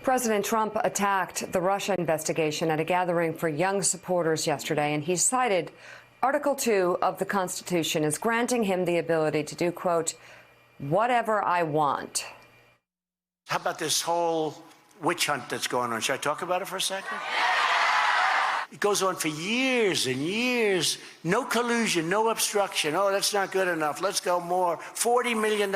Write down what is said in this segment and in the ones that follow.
President Trump attacked the Russia investigation at a gathering for young supporters yesterday, and he cited Article 2 of the Constitution as granting him the ability to do, quote, whatever I want. How about this whole witch hunt that's going on? Should I talk about it for a second? It goes on for years and years. No collusion, no obstruction. Oh, that's not good enough. Let's go more. $40 million.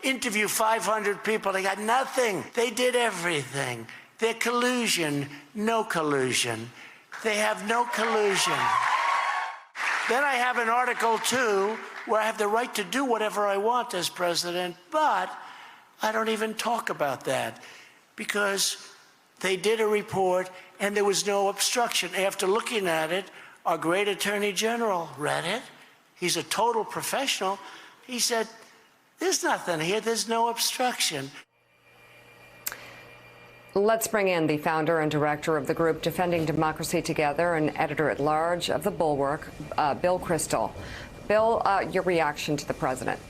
Interview 500 people. They got nothing. They did everything. Their collusion, no collusion. They have no collusion. Then I have an Article 2 where I have the right to do whatever I want as president, but I don't even talk about that because they did a report and there was no obstruction. After looking at it, our great Attorney General read it. He's a total professional. He said, there's nothing here. There's no obstruction. Let's bring in the founder and director of the group Defending Democracy Together and editor-at-large of The Bulwark, Bill Kristol. Bill, your reaction to the president?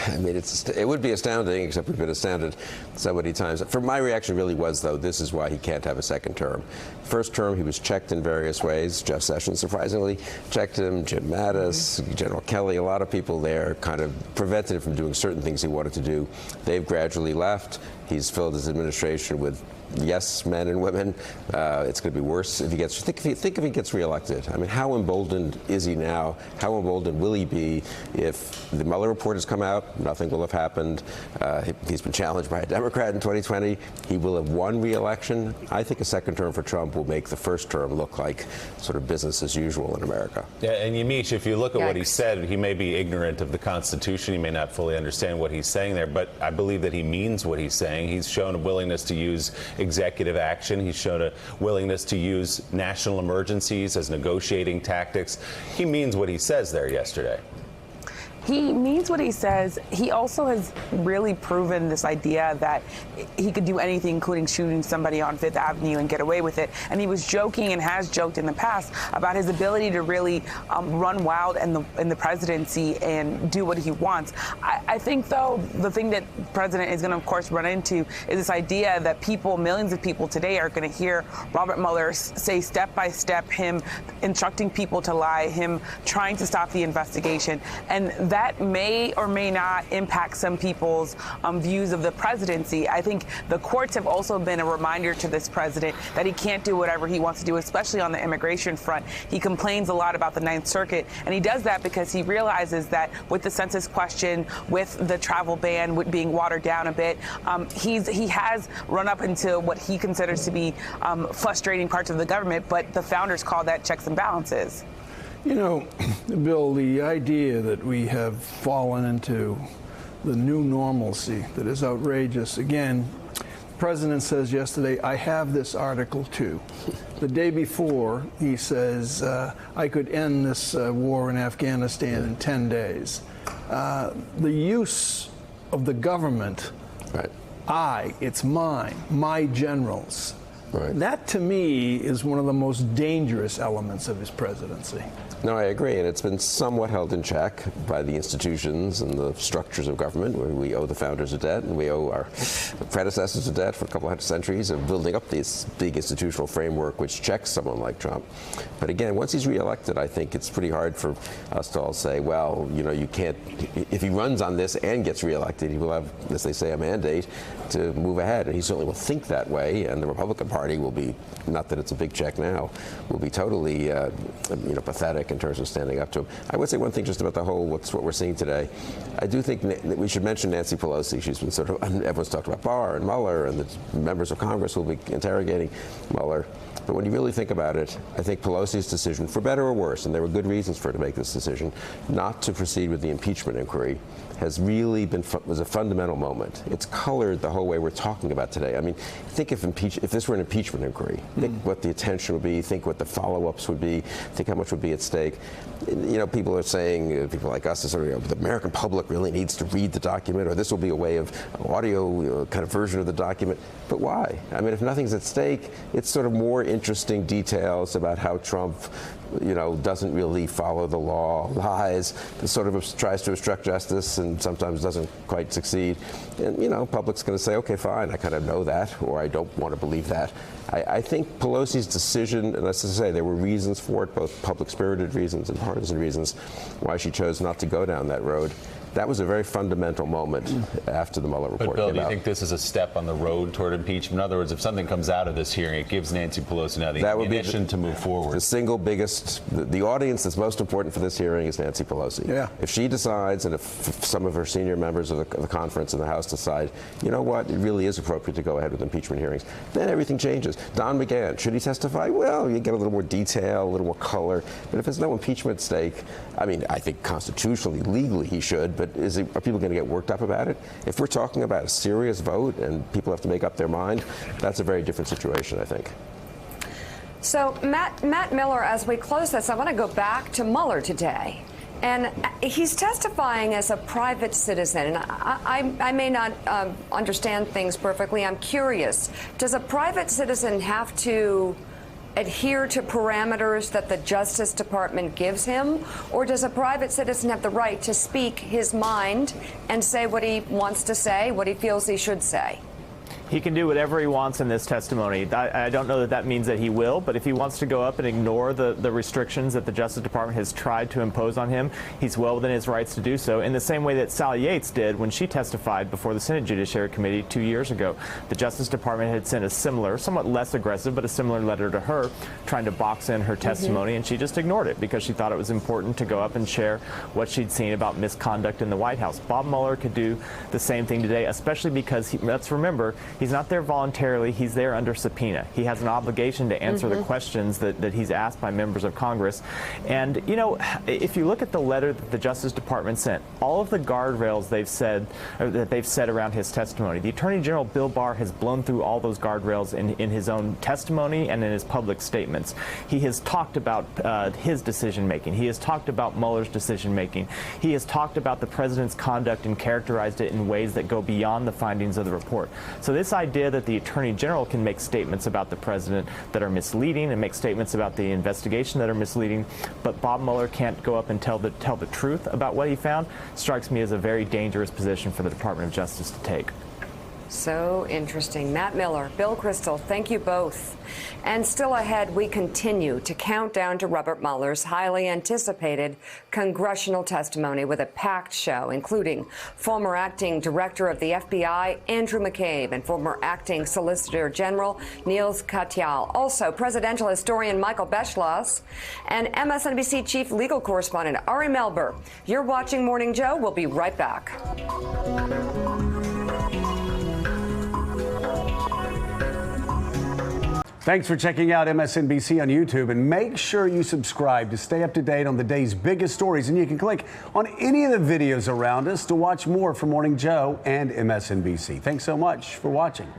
I mean, it would be astounding, except we've been astounded so many times. For my reaction really was, though, this is why he can't have a second term. First term, he was checked in various ways. Jeff Sessions, surprisingly, checked him. Jim Mattis, General Kelly, a lot of people there kind of prevented him from doing certain things he wanted to do. They've gradually left. He's filled his administration with yes men and women. It's going to be worse if he gets. Think if he gets reelected. I mean, how emboldened is he now? How emboldened will he be if the Mueller report has come out? Nothing will have happened. He's been challenged by a Democrat in 2020. He will have won re-election. I think a second term for Trump will make the first term look like sort of business as usual in America. Yeah, and Yamiche, if you look at what he said, he may be ignorant of the Constitution. He may not fully understand what he's saying there, but I believe that he means what he's saying. He's shown a willingness to use executive action. He's shown a willingness to use national emergencies as negotiating tactics. He means what he says there yesterday. He means what he says. He also has really proven this idea that he could do anything, including shooting somebody on Fifth Avenue and get away with it. And he was joking and has joked in the past about his ability to really run wild in the presidency and do what he wants. I think, though, the thing that the president is going to, of course, run into is this idea that people, millions of people today, are going to hear Robert Mueller say step by step him instructing people to lie, him trying to stop the investigation. And that may or may not impact some people's views of the presidency. I think the courts have also been a reminder to this president that he can't do whatever he wants to do, especially on the immigration front. He complains a lot about the Ninth Circuit, and he does that because he realizes that with the census question, with the travel ban being watered down a bit, he has run up into what he considers to be frustrating parts of the government, but the founders call that checks and balances. You know, Bill, the idea that we have fallen into the new normalcy that is outrageous. Again, the president says yesterday, I have this Article 2. The day before, he says, I could end this war in Afghanistan in 10 days. The use of the government, right. It's mine, my generals. Right. That, to me, is one of the most dangerous elements of his presidency. No, I agree, and it's been somewhat held in check by the institutions and the structures of government, where we owe the founders a debt, and we owe our predecessors a debt for a couple hundred centuries of building up this big institutional framework which checks someone like Trump. But again, once he's reelected, I think it's pretty hard for us to all say, well, you know, you can't, if he runs on this and gets reelected, he will have, as they say, a mandate to move ahead, and he certainly will think that way, and the Republican Party will be, not that it's a big check now, will be totally, pathetic in terms of standing up to him. I would say one thing just about the whole, what we're seeing today. I do think that we should mention Nancy Pelosi. She's been sort of, everyone's talked about Barr and Mueller and the members of Congress will be interrogating Mueller. But when you really think about it, I think Pelosi's decision, for better or worse, and there were good reasons for her to make this decision, not to proceed with the impeachment inquiry, has really was a fundamental moment. It's colored the whole way we're talking about today. I mean, think if this were an impeachment inquiry. Think what the attention would be, think what the follow-ups would be, think how much would be at stake. You know, people are saying, people like us, sort of, the American public really needs to read the document, or this will be a way of audio kind of version of the document. But why? I mean, if nothing's at stake, it's sort of more interesting details about how Trump, doesn't really follow the law, lies, sort of tries to obstruct justice and sometimes doesn't quite succeed. And, public's going to say, okay, fine, I kind of know that, or I don't want to believe that. I think Pelosi's decision, and as I say, there were reasons for it, both public-spirited reasons and partisan reasons, why she chose not to go down that road. That was a very fundamental moment after the Mueller report But Bill, came do you out. think this is a step on the road toward impeachment? In other words, if something comes out of this hearing, it gives Nancy Pelosi now the ammunition to move forward. The single biggest, the audience that's most important for this hearing is Nancy Pelosi. Yeah. If she decides, and if some of her senior members of the conference and the House decide, you know what, it really is appropriate to go ahead with impeachment hearings, then everything changes. Don McGahn, should he testify? Well, you get a little more detail, a little more color. But if there's no impeachment at stake, I mean, I think constitutionally, legally he should, but are people going to get worked up about it? If we're talking about a serious vote and people have to make up their mind, that's a very different situation, I think. So, Matt Miller, as we close this, I want to go back to Mueller today. And he's testifying as a private citizen. And I may not understand things perfectly. I'm curious. Does a private citizen have to adhere to parameters that the Justice Department gives him? Or does a private citizen have the right to speak his mind and say what he wants to say, what he feels he should say? He can do whatever he wants in this testimony. I don't know that that means that he will, but if he wants to go up and ignore the restrictions that the Justice Department has tried to impose on him, he's well within his rights to do so, in the same way that Sally Yates did when she testified before the Senate Judiciary Committee 2 years ago. The Justice Department had sent a similar, somewhat less aggressive, but a similar letter to her trying to box in her testimony, and she just ignored it because she thought it was important to go up and share what she'd seen about misconduct in the White House. Bob Mueller could do the same thing today, especially because, let's remember, he's not there voluntarily. He's there under subpoena. He has an obligation to answer the questions that he's asked by members of Congress. And, if you look at the letter that the Justice Department sent, all of the guardrails they've set around his testimony, the Attorney General Bill Barr has blown through all those guardrails in his own testimony and in his public statements. He has talked about his decision-making. He has talked about Mueller's decision-making. He has talked about the president's conduct and characterized it in ways that go beyond the findings of the report. So this idea that the Attorney General can make statements about the president that are misleading and make statements about the investigation that are misleading, but Bob Mueller can't go up and tell the truth about what he found, strikes me as a very dangerous position for the Department of Justice to take. So interesting. Matt Miller, Bill Kristol, thank you both. And still ahead, we continue to count down to Robert Mueller's highly anticipated congressional testimony with a packed show, including former acting director of the FBI, Andrew McCabe, and former acting Solicitor General, Niels Katyal. Also, presidential historian Michael Beschloss and MSNBC chief legal correspondent Ari Melber. You're watching Morning Joe. We'll be right back. Thanks for checking out MSNBC on YouTube, and make sure you subscribe to stay up to date on the day's biggest stories. And you can click on any of the videos around us to watch more from Morning Joe and MSNBC. Thanks so much for watching.